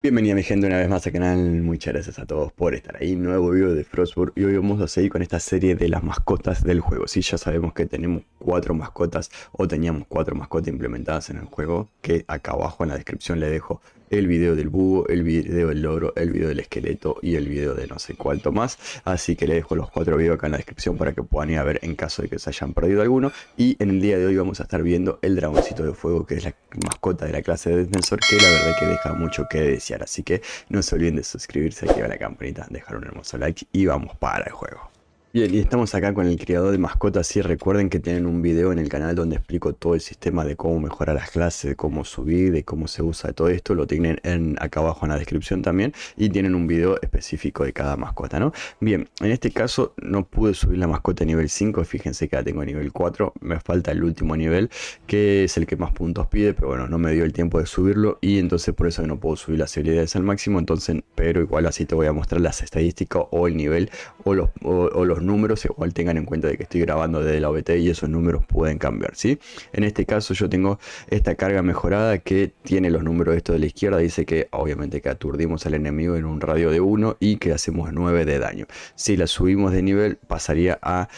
Bienvenida mi gente una vez más al canal, muchas gracias a todos por estar ahí, nuevo video de Frostburg y hoy vamos a seguir con esta serie de las mascotas del juego. Sí, ya sabemos que tenemos 4 mascotas o teníamos 4 mascotas implementadas en el juego, que acá abajo en la descripción le dejo el video del búho, el video del loro, el video del esqueleto y el video de no sé cuánto más. Así que le dejo los 4 videos acá en la descripción para que puedan ir a ver en caso de que se hayan perdido alguno. Y en el día de hoy vamos a estar viendo el dragoncito de fuego, que es la mascota de la clase de defensor, que la verdad que deja mucho que desear. Así que no se olviden de suscribirse, activar la campanita, dejar un hermoso like y vamos para el juego. Bien, y estamos acá con el criador de mascotas. Y recuerden que tienen un video en el canal donde explico todo el sistema de cómo mejorar las clases, de cómo subir, de cómo se usa todo esto. Lo tienen acá abajo en la descripción también. Y tienen un video específico de cada mascota, ¿no? Bien, en este caso no pude subir la mascota a nivel 5. Fíjense que la tengo a nivel 4. Me falta el último nivel, que es el que más puntos pide. Pero bueno, no me dio el tiempo de subirlo. Y entonces por eso no puedo subir las habilidades al máximo. Entonces, pero igual así te voy a mostrar las estadísticas o el nivel o los números. Igual tengan en cuenta de que estoy grabando desde la OBT y esos números pueden cambiar, ¿sí? En este caso yo tengo esta carga mejorada que tiene los números esto de la izquierda. Dice que obviamente que aturdimos al enemigo en un radio de 1 y que hacemos 9 de daño. Si la subimos de nivel pasaría a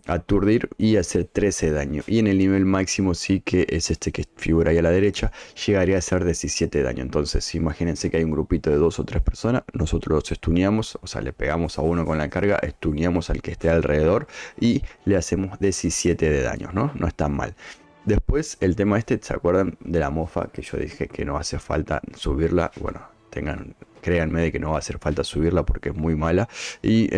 aturdir y hacer 13 de daño. Y en el nivel máximo sí que es este que figura ahí a la derecha, llegaría a ser 17 de daño. Entonces imagínense que hay un grupito de 2 o 3 personas, nosotros los stuneamos, o sea le pegamos a uno con la carga, stuneamos al que esté alrededor y le hacemos 17 de daño, ¿no? No está mal. Después el tema este, ¿se acuerdan de la mofa que yo dije que no hace falta subirla? Bueno, créanme de que no va a hacer falta subirla porque es muy mala. Y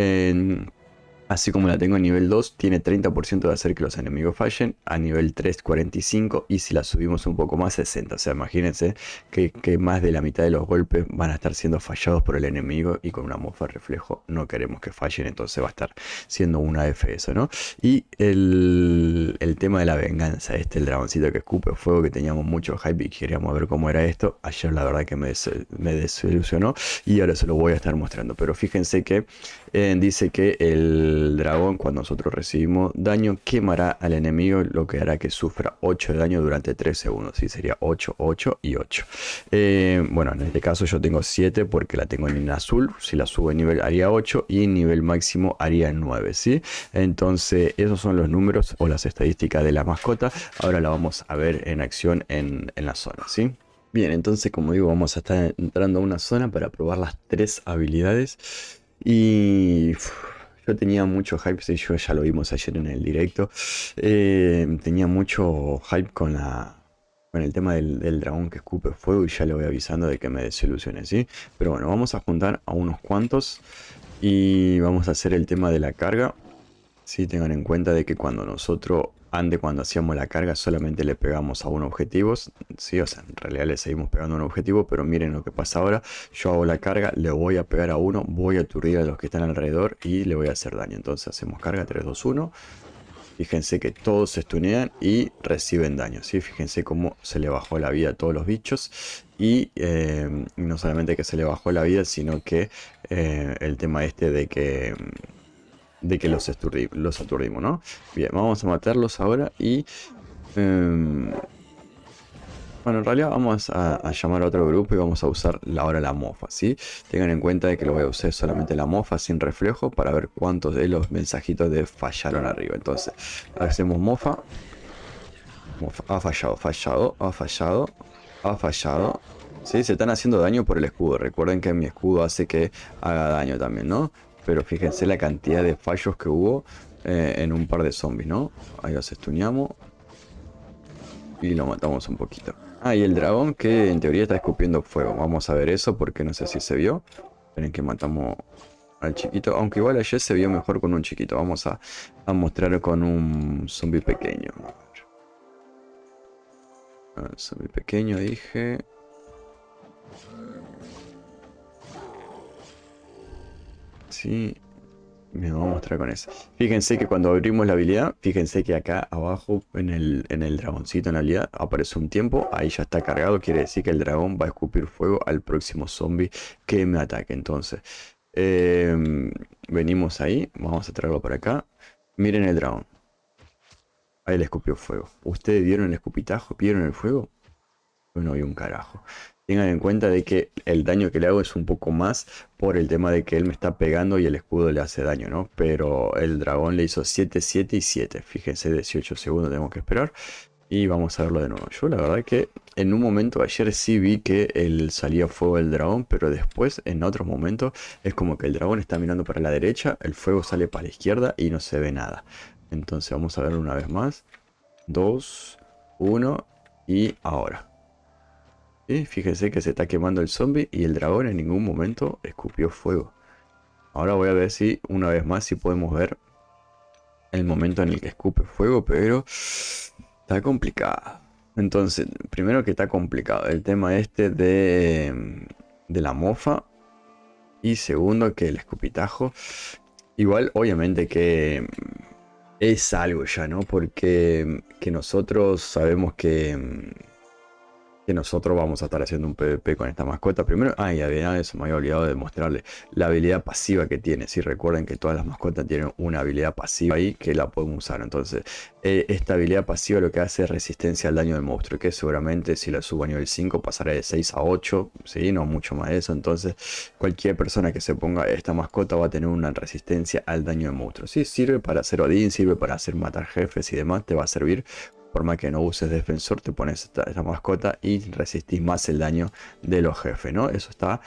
así como la tengo a nivel 2, tiene 30% de hacer que los enemigos fallen. A nivel 3, 45. Y si la subimos un poco más, 60. O sea, imagínense que más de la mitad de los golpes van a estar siendo fallados por el enemigo. Y con una mofa reflejo no queremos que fallen. Entonces va a estar siendo una F eso, ¿no? Y el tema de la venganza. El dragoncito que escupe fuego, que teníamos mucho hype y queríamos ver cómo era esto. Ayer la verdad que me desilusionó. Y ahora se lo voy a estar mostrando. Pero fíjense que dice que el dragón, cuando nosotros recibimos daño, quemará al enemigo, lo que hará que sufra 8 de daño durante 3 segundos. ¿Sí? Sería 8, 8 y 8. Bueno, en este caso yo tengo 7 porque la tengo en azul. Si la subo en nivel haría 8 y en nivel máximo haría 9. ¿Sí? Entonces esos son los números o las estadísticas de la mascota. Ahora la vamos a ver en acción en la zona. ¿Sí? Bien, entonces como digo, vamos a estar entrando a una zona para probar las 3 habilidades. Y yo tenía mucho hype, sí, yo ya lo vimos ayer en el directo. Tenía mucho hype con el tema del dragón que escupe fuego y ya le voy avisando de que me desilusioné, ¿sí? Pero bueno, vamos a juntar a unos cuantos y vamos a hacer el tema de la carga. Sí, tengan en cuenta de que cuando nosotros, antes cuando hacíamos la carga, solamente le pegamos a un objetivo. Sí, o sea, en realidad le seguimos pegando a un objetivo, pero miren lo que pasa ahora. Yo hago la carga, le voy a pegar a uno, voy a aturdir a los que están alrededor y le voy a hacer daño. Entonces hacemos carga 3, 2, 1. Fíjense que todos se stunean y reciben daño, ¿sí? Fíjense cómo se le bajó la vida a todos los bichos. Y no solamente que se le bajó la vida, sino que el tema este de que los aturdimos, ¿no? Bien, vamos a matarlos ahora y... bueno, en realidad vamos a llamar a otro grupo y vamos a usar ahora la mofa, ¿sí? Tengan en cuenta de que lo voy a usar solamente la mofa sin reflejo para ver cuántos de los mensajitos de fallaron arriba. Entonces, hacemos mofa. Mofa ha fallado, fallado, ha fallado, ha fallado. Sí, se están haciendo daño por el escudo. Recuerden que mi escudo hace que haga daño también, ¿no? Pero fíjense la cantidad de fallos que hubo en un par de zombies, ¿no? Ahí los estuneamos y lo matamos un poquito. Ah, y el dragón que en teoría está escupiendo fuego. Vamos a ver eso porque no sé si se vio. Esperen que matamos al chiquito. Aunque igual ayer se vio mejor con un chiquito. Vamos a mostrar con un zombie pequeño. Zombie pequeño dije. Sí. Me voy a mostrar con eso. Fíjense que cuando abrimos la habilidad, fíjense que acá abajo en el dragoncito en la habilidad aparece un tiempo. Ahí ya está cargado. Quiere decir que el dragón va a escupir fuego al próximo zombie que me ataque. Entonces, venimos ahí. Vamos a traerlo para acá. Miren el dragón. Ahí le escupió fuego. ¿Ustedes vieron el escupitajo? ¿Vieron el fuego? Pues no vi un carajo. tengan en cuenta de que el daño que le hago es un poco más por el tema de que él me está pegando y el escudo le hace daño, ¿no? Pero el dragón le hizo 7 7 y 7. Fíjense, 18 segundos tenemos que esperar. Y vamos a verlo de nuevo. Yo la verdad que en un momento ayer sí vi que él salía fuego del dragón, pero después en otros momentos es como que el dragón está mirando para la derecha, el fuego sale para la izquierda y no se ve nada. Entonces vamos a verlo una vez más. 2, 1 y ahora. Y fíjense que se está quemando el zombie y el dragón en ningún momento escupió fuego. Ahora voy a ver si una vez más si podemos ver el momento en el que escupe fuego, pero está complicado. Entonces, primero que está complicado el tema este de la mofa. Y segundo que el escupitajo. Igual, obviamente que es algo ya, ¿no? Porque que nosotros sabemos que nosotros vamos a estar haciendo un PvP con esta mascota. Primero, y eso me había olvidado de mostrarles la habilidad pasiva que tiene. Si recuerden que todas las mascotas tienen una habilidad pasiva ahí que la podemos usar. Entonces, esta habilidad pasiva lo que hace es resistencia al daño del monstruo, que seguramente si la subo a nivel 5 pasará de 6 a 8, ¿sí? No mucho más de eso. Entonces, cualquier persona que se ponga esta mascota va a tener una resistencia al daño del monstruo. Sí, sirve para hacer Odín, sirve para hacer matar jefes y demás, te va a servir. Por más que no uses defensor, te pones esta mascota y resistís más el daño de los jefes, ¿no? Eso está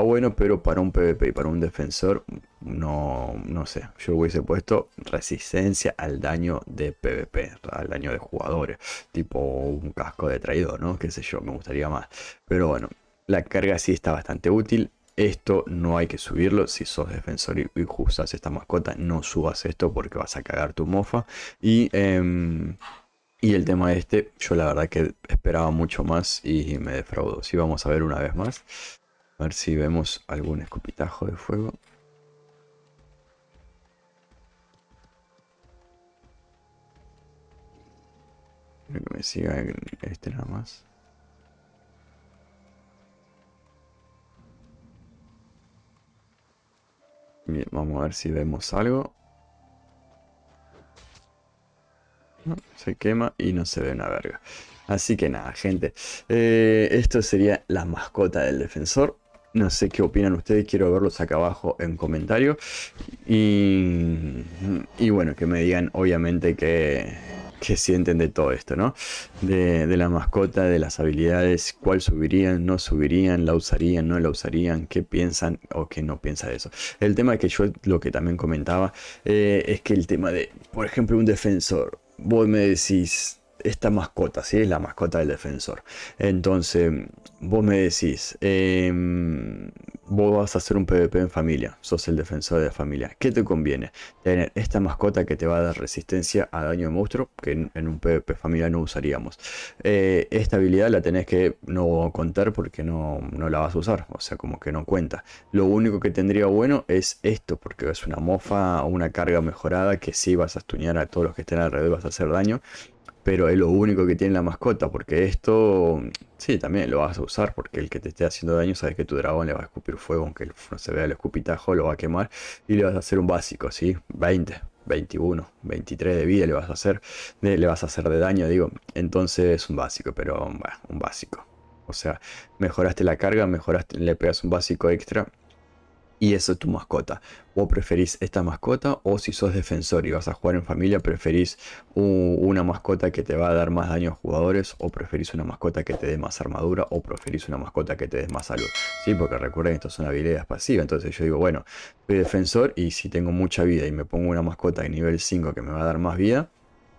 bueno, pero para un PvP y para un defensor, no sé. Yo hubiese puesto resistencia al daño de PvP, al daño de jugadores. Tipo un casco de traidor, ¿no? Qué sé yo, me gustaría más. Pero bueno, la carga sí está bastante útil. Esto no hay que subirlo. Si sos defensor y usas esta mascota, no subas esto porque vas a cagar tu mofa. Y el tema este, yo la verdad que esperaba mucho más y me defraudó. Sí, vamos a ver una vez más. A ver si vemos algún escupitajo de fuego. Quiero que me siga en este nada más. Bien, vamos a ver si vemos algo. No, se quema y no se ve una verga. Así que nada, gente. Esto sería la mascota del defensor. No sé qué opinan ustedes, quiero verlos acá abajo en comentarios. Y bueno, que me digan obviamente que sienten de todo esto, ¿no? De la mascota, de las habilidades, cuál subirían, no subirían, la usarían, no la usarían, qué piensan o qué no piensa de eso. El tema que yo lo que también comentaba es que el tema de, por ejemplo, un defensor. Vos me decís, esta mascota, ¿sí? Es la mascota del defensor. Entonces, vos me decís, vos vas a hacer un PvP en familia, sos el defensor de la familia. ¿Qué te conviene? Tener esta mascota que te va a dar resistencia a daño de monstruo, que en un PvP familia no usaríamos. Esta habilidad la tenés que no contar porque no la vas a usar, o sea, como que no cuenta. Lo único que tendría bueno es esto, porque es una mofa o una carga mejorada que sí vas a stunear a todos los que estén alrededor, vas a hacer daño. Pero es lo único que tiene la mascota, porque esto, sí, también lo vas a usar, porque el que te esté haciendo daño, sabes que tu dragón le va a escupir fuego, aunque no se vea el escupitajo, lo va a quemar, y le vas a hacer un básico, ¿sí? 20, 21, 23 de vida le vas a hacer, le vas a hacer de daño, digo, entonces es un básico, pero bueno, un básico. O sea, mejoraste la carga, mejoraste, le pegas un básico extra. Y eso es tu mascota. ¿Vos preferís esta mascota o si sos defensor y vas a jugar en familia, preferís una mascota que te va a dar más daño a jugadores o preferís una mascota que te dé más armadura o preferís una mascota que te dé más salud? Sí, porque recuerden, esto son habilidades pasivas. Entonces yo digo, bueno, soy defensor y si tengo mucha vida y me pongo una mascota de nivel 5 que me va a dar más vida,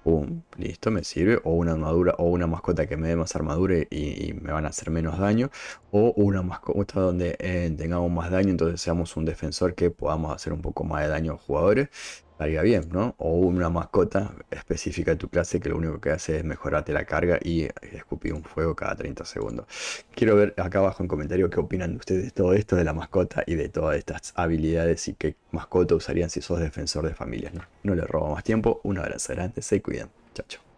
pum, listo, me sirve. O una armadura o una mascota que me dé más armadura y me van a hacer menos daño. O una mascota donde tengamos más daño, entonces seamos un defensor que podamos hacer un poco más de daño a los jugadores. Estaría bien, ¿no? O una mascota específica de tu clase que lo único que hace es mejorarte la carga y escupir un fuego cada 30 segundos. Quiero ver acá abajo en comentarios qué opinan ustedes de todo esto, de la mascota y de todas estas habilidades y qué mascota usarían si sos defensor de familias, ¿no? No les robo más tiempo, un abrazo grande, se cuidan. Chao, chao.